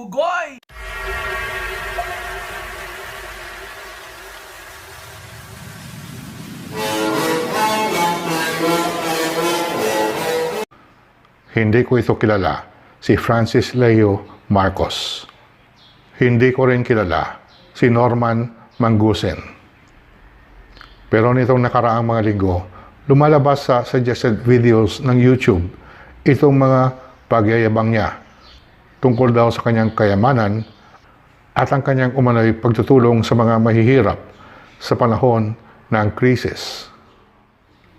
Bugoy! Hindi ko ito kilala, si Francis Leo Marcos. Hindi ko rin kilala si Norman Mangusen. Pero nitong nakaraang mga linggo, lumalabas sa suggested videos ng YouTube itong mga pagyayabang niya tungkol daw sa kanyang kayamanan at ang kanyang umano'y pagtutulong sa mga mahihirap sa panahon ng krisis.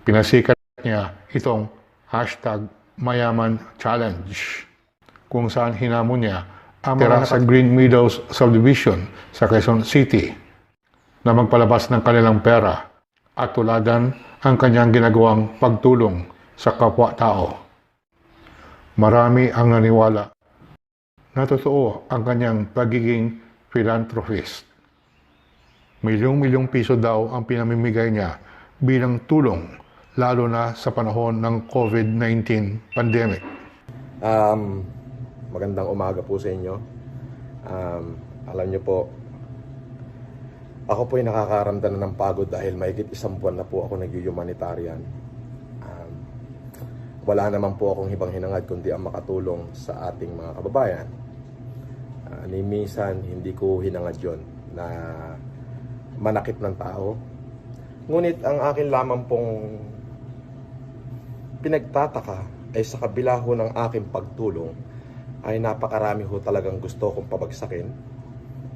Pinasikat niya itong #Mayaman Challenge kung saan hinamon niya ang mga sa Green Meadows Subdivision sa Quezon City na magpalabas ng kanilang pera at tuladan ang kanyang ginagawang pagtulong sa kapwa-tao. Marami ang naniwala na totoo ang kanyang pagiging philanthropist. Milyong-milyong piso daw ang pinamimigay niya bilang tulong lalo na sa panahon ng COVID-19 pandemic. Magandang umaga po sa inyo. Alam niyo po, ako po ay nakakaramdam ng pagod dahil mahigit 1 buwan na po ako nag-humanitarian. Wala naman po akong ibang hinangad kundi ang makatulong sa ating mga kababayan. Ni minsan, hindi ko hinangad yon na manakit ng tao. Ngunit ang akin lamang pong pinagtataka ay sa kabila ho ng aking pagtulong ay napakarami ho talagang gusto kong pabagsakin.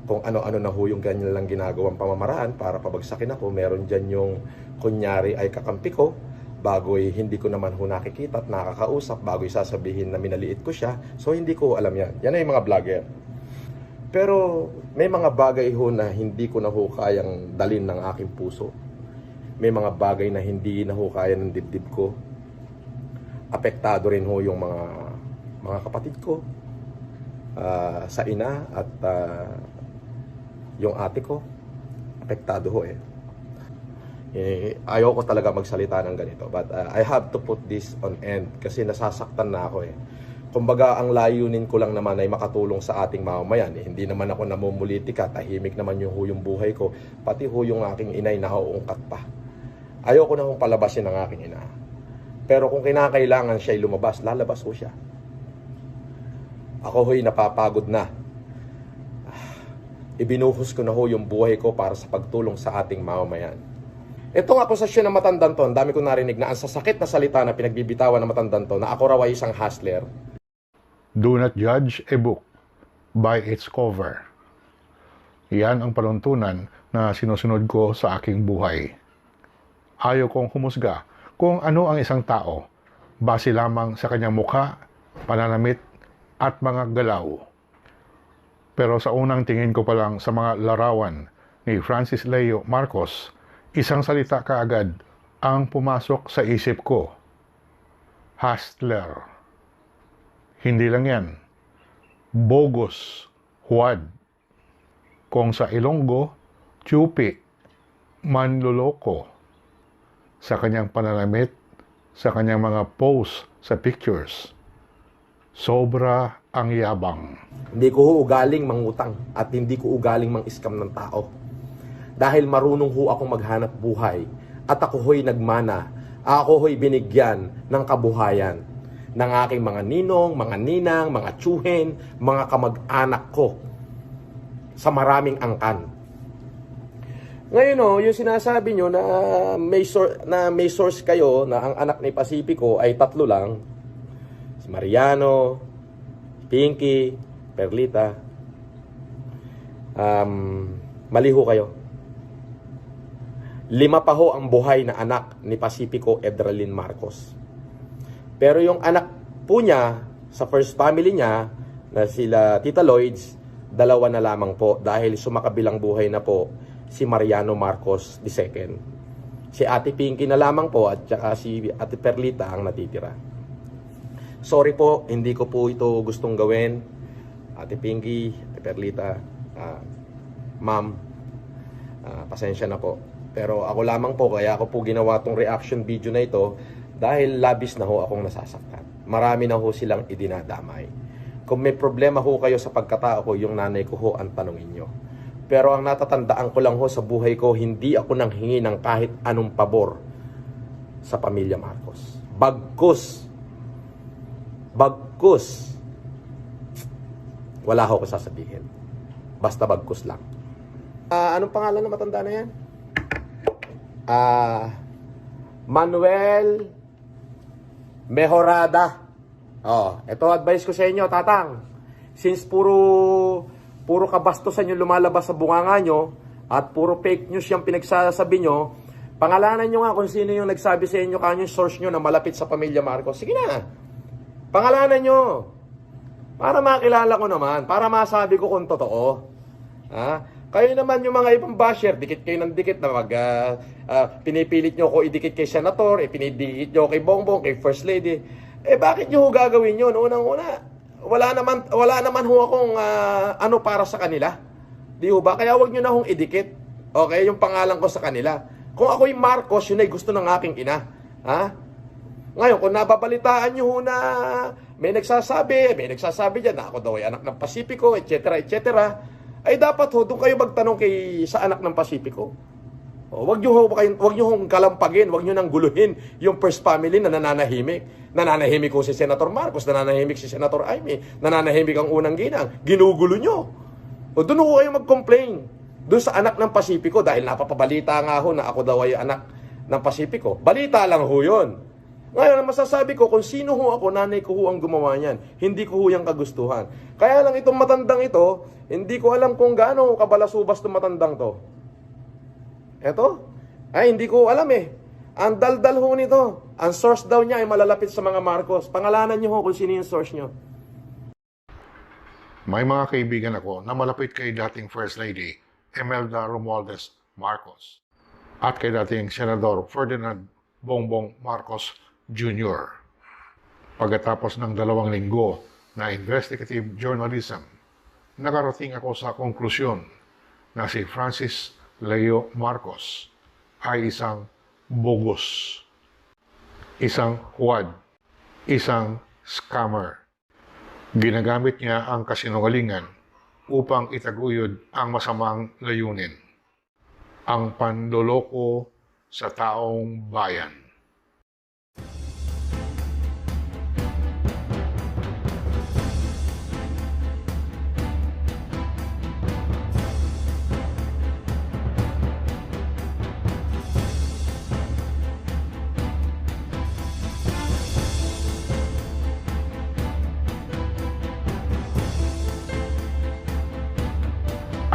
Kung ano-ano na ho yung ganyan lang ginagawang pamamaraan para pabagsakin ako. Meron dyan yung kunyari ay kakampi ko, bago'y hindi ko naman ho nakikita at nakakausap, bago'y sasabihin na minaliit ko siya. So hindi ko alam yan. Yan ay mga vlogger. Pero may mga bagay ho na hindi ko na ho kayang dalin ng aking puso. May mga bagay na hindi na ho kaya ng dibdib ko. Apektado rin ho yung mga kapatid ko, sa ina at yung ate ko. Apektado ho ayaw ko talaga magsalita ng ganito, but I have to put this on end kasi nasasaktan na ako Kumbaga ang layunin ko lang naman ay makatulong sa ating mamamayan. Hindi naman ako namumulitika, tahimik naman yung buhay ko, pati ho yung aking inay nauungkat pa. Ayaw ko na hong palabasin ng aking ina. Pero kung kinakailangan siya'y lumabas, lalabas ko siya. Ako ho'y napapagod na. Ibinuhos ko na ho yung buhay ko para sa pagtulong sa ating mamamayan. Itong akusasyon ng matandang to, ang dami ko narinig na ang sasakit na salita na pinagbibitawan ng matandang to na ako raw ay isang hustler. Do not judge a book by its cover. Yan ang panuntunan na sinusunod ko sa aking buhay. Ayaw kong humusga kung ano ang isang tao base lamang sa kanyang mukha, pananamit at mga galaw. Pero sa unang tingin ko pa lang sa mga larawan ni Francis Leo Marcos, isang salita kaagad ang pumasok sa isip ko. Hustler. Hindi lang yan. Bogus. Huwad. Kung sa Ilonggo, tsupi. Manloloko. Sa kanyang pananamit, sa kanyang mga posts sa pictures. Sobra ang yabang. Hindi ko ugaling mangutang at hindi ko ugaling mang-scam ng tao. Dahil marunong ho akong maghanap buhay at ako ho'y nagmana, ako ho'y binigyan ng kabuhayan ng aking mga ninong, mga ninang, mga tsuhin, mga kamag-anak ko sa maraming angkan. Ngayon yung sinasabi nyo na may source kayo na ang anak ni Pacifico ay 3 lang. Si Mariano, Pinky, Perlita. Mali ho kayo. 5 pa ho ang buhay na anak ni Pacifico Edralyn Marcos. Pero yung anak po niya sa first family niya na sila Tita Lloyds, 2 na lamang po dahil sumakabilang buhay na po si Mariano Marcos II. Si Ate Pinky na lamang po at saka si Ate Perlita ang natitira. Sorry po, hindi ko po ito gustong gawin. Ate Pinky, Ate Perlita, Ma'am, pasensya na po. Pero ako lamang po, kaya ako po ginawa tong reaction video na ito dahil labis na ho akong nasasaktan. Marami na ho silang idinadamay. Kung may problema ho kayo sa pagkatao ko, yung nanay ko ho ang tanongin nyo. Pero ang natatandaan ko lang ho sa buhay ko, hindi ako nang hingi ng kahit anong pabor sa pamilya Marcos. Bagkus, wala ho ko sasabihin. Basta bagkus lang. Anong pangalan na matanda na yan? Manuel Mejorada. Ito advice ko sa inyo, tatang. Since puro kabastusan yung lumalabas sa bunganga nyo at puro fake news yung pinagsasabi nyo, pangalanan nyo nga kung sino yung nagsabi sa inyo kanyang source nyo na malapit sa pamilya Marcos. Sige na, pangalanan nyo. Para makilala ko naman, para masabi ko kung totoo. Kayo naman yung mga ibang basher, dikit kayo ng dikit na pinipilit nyo ko idikit kay senator, pinidikit nyo kay Bongbong, kay First Lady. Bakit nyo gagawin yun? Unang-una, wala naman ho akong ano para sa kanila. Di ho ba? Kaya wag nyo na hong idikit. Okay, yung pangalan ko sa kanila. Kung ako'y Marcos, yun ay gusto ng aking ina. Ngayon, kung nababalitaan nyo ho na may nagsasabi dyan na ako daw ay anak ng Pasipiko, etc., etc., ay dapat ho, doon kayo magtanong sa anak ng Pasipiko. Wag nyo hong kalampagin, wag nyo nang guluhin yung first family na nananahimik. Nananahimik ko si Senator Marcos, nananahimik si Senator Amy, nananahimik ang unang ginang. Ginugulo nyo. Doon ho kayo mag-complain. Doon sa anak ng Pasipiko, dahil napapabalita nga ho na ako daw ay anak ng Pasipiko. Balita lang ho yun. Ngayon, masasabi ko kung sino ho ako, nanay ko ho ang gumawa niyan. Hindi ko ho yung kagustuhan. Kaya lang itong matandang ito, hindi ko alam kung gaano kabalasubas itong matandang to. Eto? Ay, hindi ko alam eh. Ang daldal ho nito. Ang source daw niya ay malalapit sa mga Marcos. Pangalanan niyo ho kung sino yung source niyo. May mga kaibigan ako na malapit kay dating First Lady Imelda Romualdez Marcos at kay dating Senador Ferdinand Bongbong Marcos Jr. Pagkatapos ng 2 linggo na investigative journalism, nakarating ako sa konklusyon na si Francis Leo Marcos ay isang bogus, isang huwad, isang scammer. Ginagamit niya ang kasinungalingan upang itaguyod ang masamang layunin, ang panloloko sa taong bayan.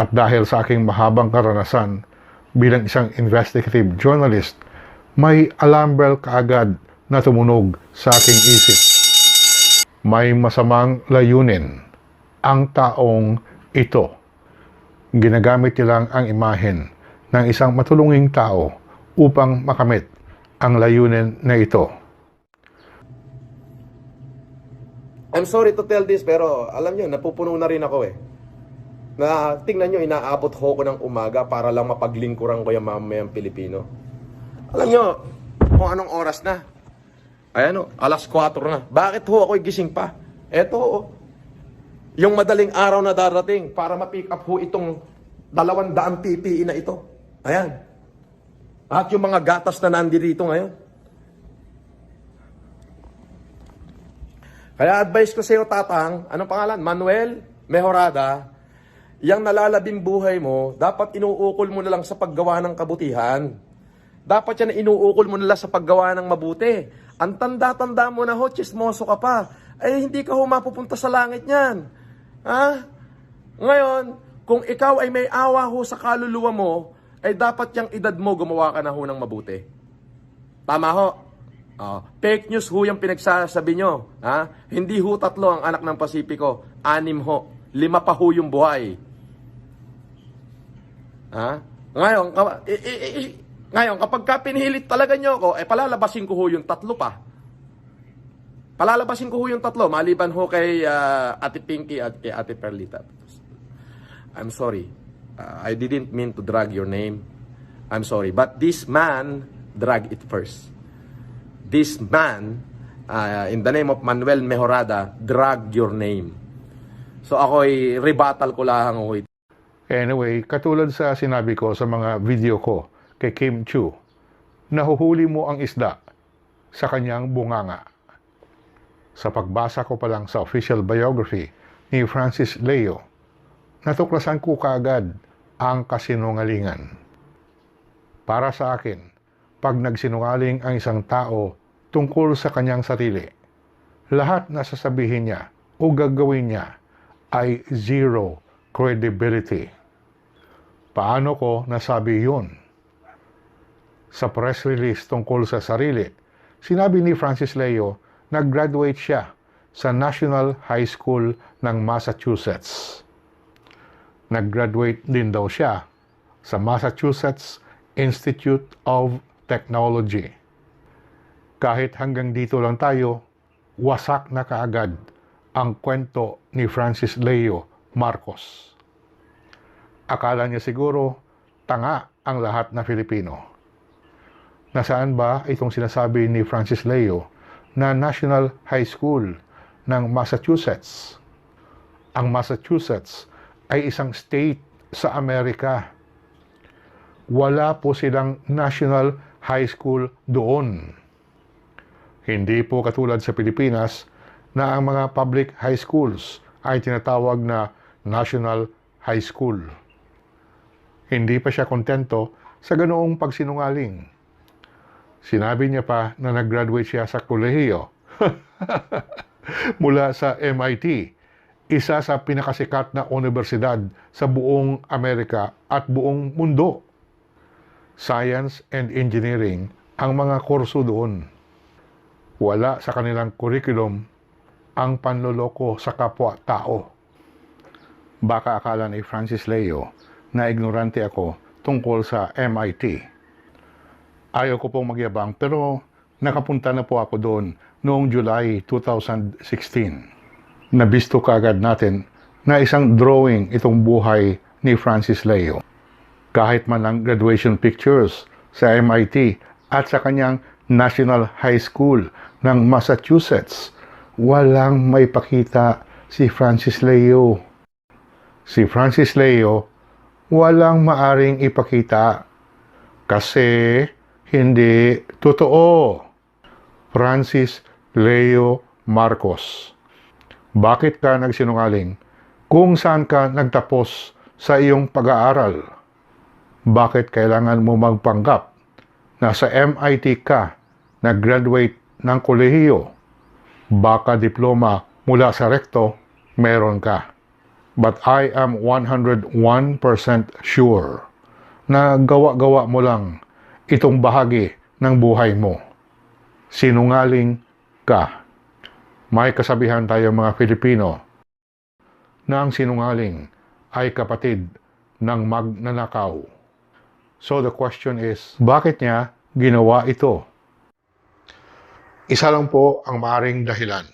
At dahil sa aking mahabang karanasan bilang isang investigative journalist, may alarm bell kaagad na tumunog sa aking isip. May masamang layunin ang taong ito. Ginagamit nilang ang imahen ng isang matulunging tao upang makamit ang layunin na ito. I'm sorry to tell this, pero alam nyo, napupuno na rin ako eh. Na tingnan nyo, inaabot ho ko ng umaga para lang mapaglingkuran ko yung mamayang Pilipino. Alam nyo, kung anong oras na. Ayan o, alas 4 na. Bakit ho ako'y gising pa? Eto o, yung madaling araw na darating para ma-pick up ho itong 200 PPE na ito. Ayan. At yung mga gatas na nandito ngayon. Kaya advice ko sa iyo, tatang, anong pangalan? Manuel Mejorada. Yang nalalabing buhay mo, dapat inuukol mo na lang sa paggawa ng kabutihan. Dapat yan inuukol mo na lang sa paggawa ng mabuti. Ang tanda-tanda mo na ho, chismoso ka pa. Ay hindi ka ho mapupunta sa langit niyan. Ngayon, kung ikaw ay may awa ho sa kaluluwa mo, ay dapat yung edad mo gumawa ka na ho ng mabuti. Tama ho? Fake news ho yung pinagsasabi nyo. Hindi ho 3 ang anak ng Pasipiko. 6 ho. 5 pa ho yung buhay. Ngayon, kapag pinihilit talaga nyo ako, palalabasin ko ho yung 3 pa. Palalabasin ko ho yung 3, maliban ho kay Ate Pinky at kay Ate Perlita. I'm sorry. I didn't mean to drag your name. I'm sorry. But this man dragged it first. This man, in the name of Manuel Mejorada, drag your name. So ako'y rebuttal ko lang ho. Anyway, katulad sa sinabi ko sa mga video ko kay Kim Chu, nahuhuli mo ang isda sa kanyang bunganga. Sa pagbasa ko pa lang sa official biography ni Francis Leo, natuklasan ko kaagad ang kasinungalingan. Para sa akin, pag nagsinungaling ang isang tao tungkol sa kanyang sarili, lahat na sasabihin niya o gagawin niya ay zero credibility. Paano ko nasabi yun? Sa press release tungkol sa sarili, sinabi ni Francis Leo na graduate siya sa National High School ng Massachusetts. Nag-graduate din daw siya sa Massachusetts Institute of Technology. Kahit hanggang dito lang tayo, wasak na kaagad ang kwento ni Francis Leo Marcos. Akala niya siguro tanga ang lahat na Filipino. Nasaan ba itong sinasabi ni Francis Leo na National High School ng Massachusetts? Ang Massachusetts ay isang state sa Amerika. Wala po silang National High School doon. Hindi po katulad sa Pilipinas na ang mga public high schools ay tinatawag na National High School. Hindi pa siya kontento sa ganoong pagsinungaling. Sinabi niya pa na nag-graduate siya sa kolehiyo mula sa MIT, isa sa pinakasikat na universidad sa buong Amerika at buong mundo. Science and Engineering ang mga kurso doon. Wala sa kanilang curriculum ang panloloko sa kapwa-tao. Baka akala ni Francis Leo na ignorante ako tungkol sa MIT. Ayaw ko pong magyabang pero nakapunta na po ako doon noong July 2016. Nabisto kaagad natin na isang drawing itong buhay ni Francis Leo. Kahit man ang graduation pictures sa MIT at sa kanyang National High School ng Massachusetts, walang may pakita si Francis Leo. Si Francis Leo walang maaring ipakita kasi hindi totoo. Francis Leo Marcos, bakit ka nagsinungaling kung saan ka nagtapos sa iyong pag-aaral? Bakit kailangan mo magpanggap na sa MIT ka nag-graduate ng kolehiyo? Baka diploma mula sa rekto meron ka. But I am 101% sure na gawa-gawa mo lang itong bahagi ng buhay mo. Sinungaling ka. May kasabihan tayo mga Filipino na ang sinungaling ay kapatid ng magnanakaw. So the question is, bakit niya ginawa ito? Isa lang po ang maaring dahilan.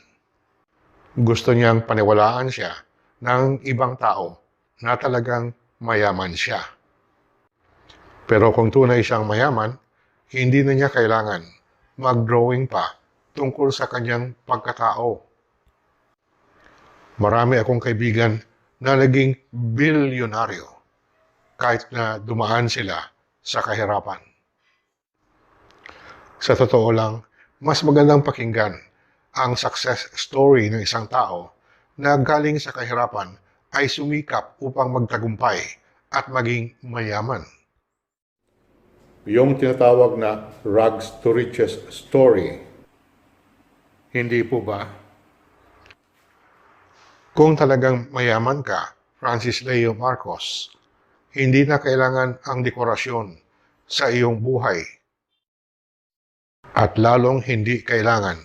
Gusto niyang paniwalaan siya ng ibang tao na talagang mayaman siya. Pero kung tunay siyang mayaman, hindi na niya kailangan mag-drawing pa tungkol sa kanyang pagkatao. Marami akong kaibigan na naging bilyonaryo kahit na dumaan sila sa kahirapan. Sa totoo lang, mas magandang pakinggan ang success story ng isang tao na galing sa kahirapan ay sumikap upang magtagumpay at maging mayaman. Yung tinatawag na rags to riches story. Hindi po ba? Kung talagang mayaman ka, Francis Leo Marcos, hindi na kailangan ang dekorasyon sa iyong buhay. At lalong hindi kailangan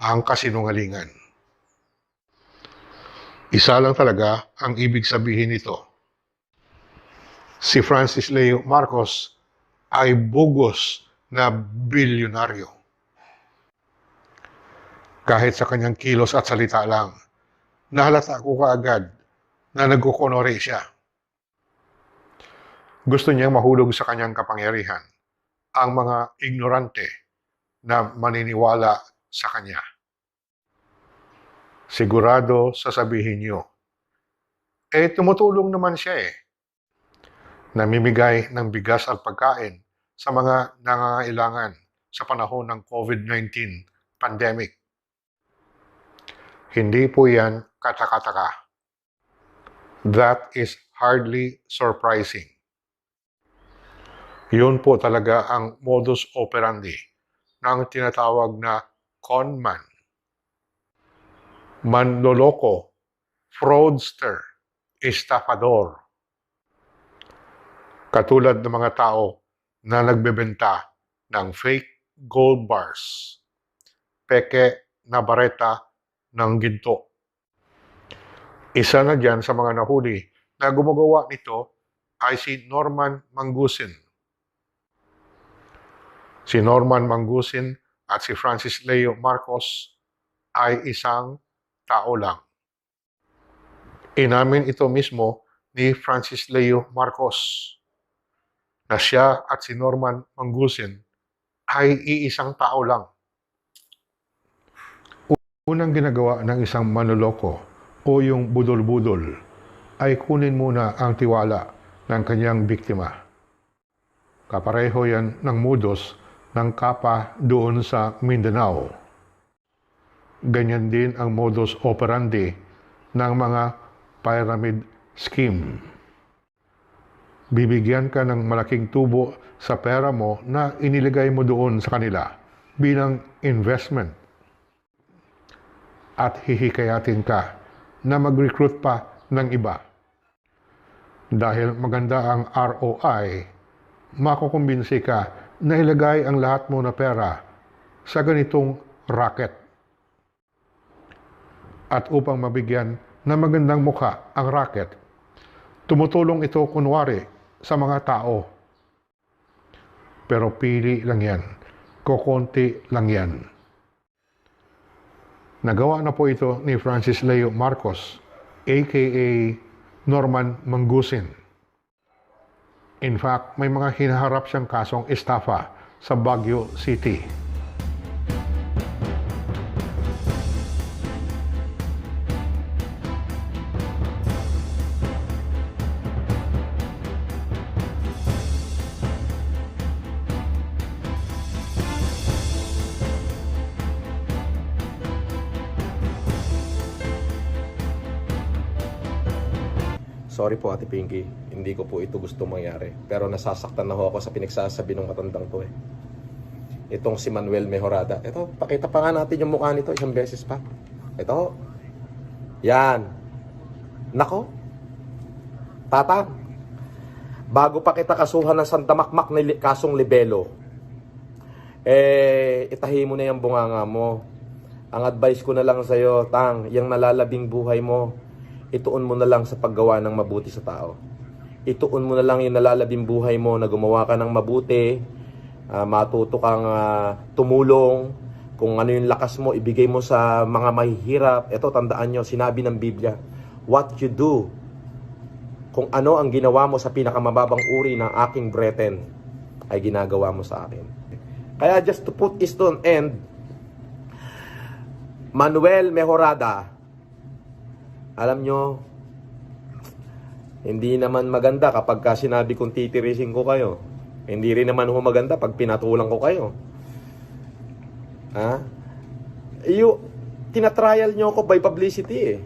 ang kasinungalingan. Isa lang talaga ang ibig sabihin nito. Si Francis Leo Marcos ay bugos na bilyonaryo. Kahit sa kanyang kilos at salita lang, nahalata ko kaagad na nagkukunwari siya. Gusto niyang mahulog sa kanyang kapangyarihan ang mga ignorante na maniniwala sa kanya. Sigurado sasabihin niyo Tumutulong naman siya Namimigay ng bigas at pagkain sa mga nangangailangan sa panahon ng COVID-19 pandemic. Hindi po yan kataka-taka. That is hardly surprising. Yun po talaga ang modus operandi ng tinatawag na conman, manloloko, fraudster, estafador. Katulad ng mga tao na nagbebenta ng fake gold bars, peke na bareta ng ginto. Isa na dyan sa mga nahuli na gumagawa nito ay si Norman Mangusin. Si Norman Mangusin at si Francis Leo Marcos ay isang tao lang. Inamin ito mismo ni Francis Leo Marcos na siya at si Norman Mangusin ay iisang tao lang. Unang ginagawa ng isang manloloko o yung budol-budol ay kunin muna ang tiwala ng kanyang biktima. Kapareho yan ng modus ng kapa doon sa Mindanao. Ganyan din ang modus operandi ng mga pyramid scheme. Bibigyan ka ng malaking tubo sa pera mo na inilagay mo doon sa kanila bilang investment. At hihikayatin ka na mag-recruit pa ng iba. Dahil maganda ang ROI, makukumbinsi ka na ilagay ang lahat mo na pera sa ganitong racket. At upang mabigyan na magandang mukha ang racket, tumutulong ito kunwari sa mga tao. Pero pili lang yan. Kokonti lang yan. Nagawa na po ito ni Francis Leo Marcos, aka Norman Mangusin. In fact, may mga hinaharap siyang kasong estafa sa Baguio City. Sorry po Ate Pinky, hindi ko po ito gusto mangyari. Pero nasasaktan na ho ako sa pinagsasabi ng matandang to Itong si Manuel Mejorada. Ito, pakita pa nga natin yung mukha nito isang beses pa. Ito ho. Yan. Nako. Tatang. Bago pa kita kasuhan ng sandamakmak na kasong libelo, itahi mo na yung bunganga mo. Ang advice ko na lang sa'yo, Tang, yung nalalabing buhay mo, ituon mo na lang sa paggawa ng mabuti sa tao. Ituon mo na lang yung nalalabing buhay mo na gumawa ka ng mabuti, matuto kang tumulong, kung ano yung lakas mo, ibigay mo sa mga mahihirap. Ito, tandaan nyo, sinabi ng Biblia, what you do, kung ano ang ginawa mo sa pinakamababang uri ng aking brethren, ay ginagawa mo sa akin. Kaya just to put this to an end, Manuel Mejorada, alam nyo, hindi naman maganda kapag sinabi kong titirisin ko kayo. Hindi rin naman maganda pag pinatulang ko kayo. Tinatrial nyo ako by publicity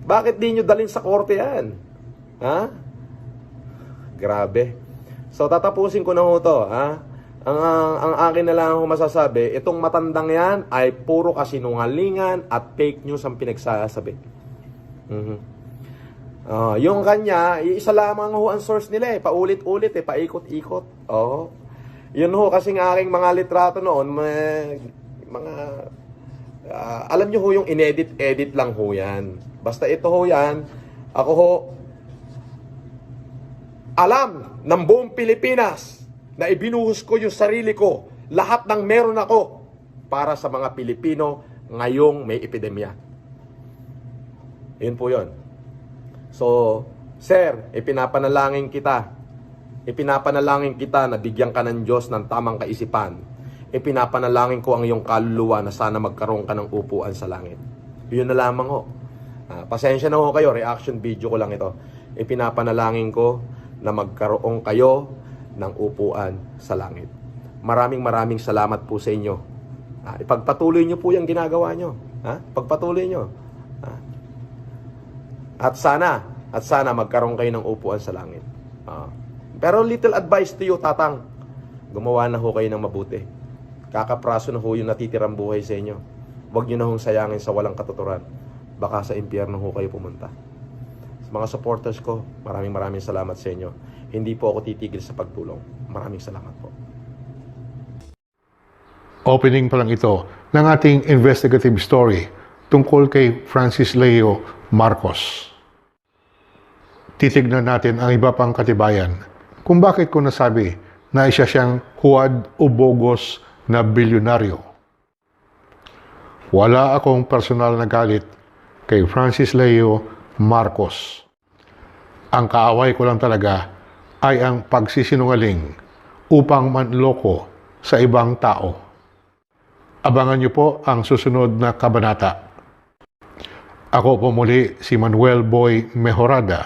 Bakit di nyo dalhin sa korte yan? Grabe. So tatapusin ko na to Ang akin na lang masasabi, itong matandang yan ay puro kasinungalingan at fake news ang pinagsasabi. Yung kanya, isa lamang ang source nila paulit-ulit paikot-ikot. Yun kasi ng aking mga litrato noon, alam nyo yung inedit-edit lang yan. Basta ito yan, ako alam ng buong Pilipinas na ibinuhos ko yung sarili ko, lahat ng meron ako para sa mga Pilipino ngayong may epidemya. Yun po yun. So, sir, ipinapanalangin kita na bigyan ka ng Diyos ng tamang kaisipan. Ipinapanalangin ko ang iyong kaluluwa na sana magkaroon ka ng upuan sa langit. Yun na lamang Pasensya na ho kayo, reaction video ko lang ito. Ipinapanalangin ko na magkaroon kayo ng upuan sa langit. Maraming salamat po sa inyo. Ipagpatuloy nyo po yung ginagawa nyo. Pagpatuloy nyo. At sana magkaroon kayo ng upuan sa langit. Pero little advice to you, Tatang. Gumawa na ho kayo ng mabuti. Kakapraso na ho yung natitirang buhay sa inyo. Huwag nyo na hong sayangin sa walang katuturan. Baka sa impyerno ho kayo pumunta. Sa mga supporters ko, maraming salamat sa inyo. Hindi po ako titigil sa pagtulong. Maraming salamat po. Opening pa lang ito ng ating investigative story tungkol kay Francis Leo Marcos. Titignan natin ang iba pang katibayan kung bakit ko nasabi na isa siyang huwad o bogos na bilyonaryo. Wala akong personal na galit kay Francis Leo Marcos. Ang kaaway ko lang talaga ay ang pagsisinungaling upang manloko sa ibang tao. Abangan niyo po ang susunod na kabanata. Ako po muli si Manuel Boy Mejorada.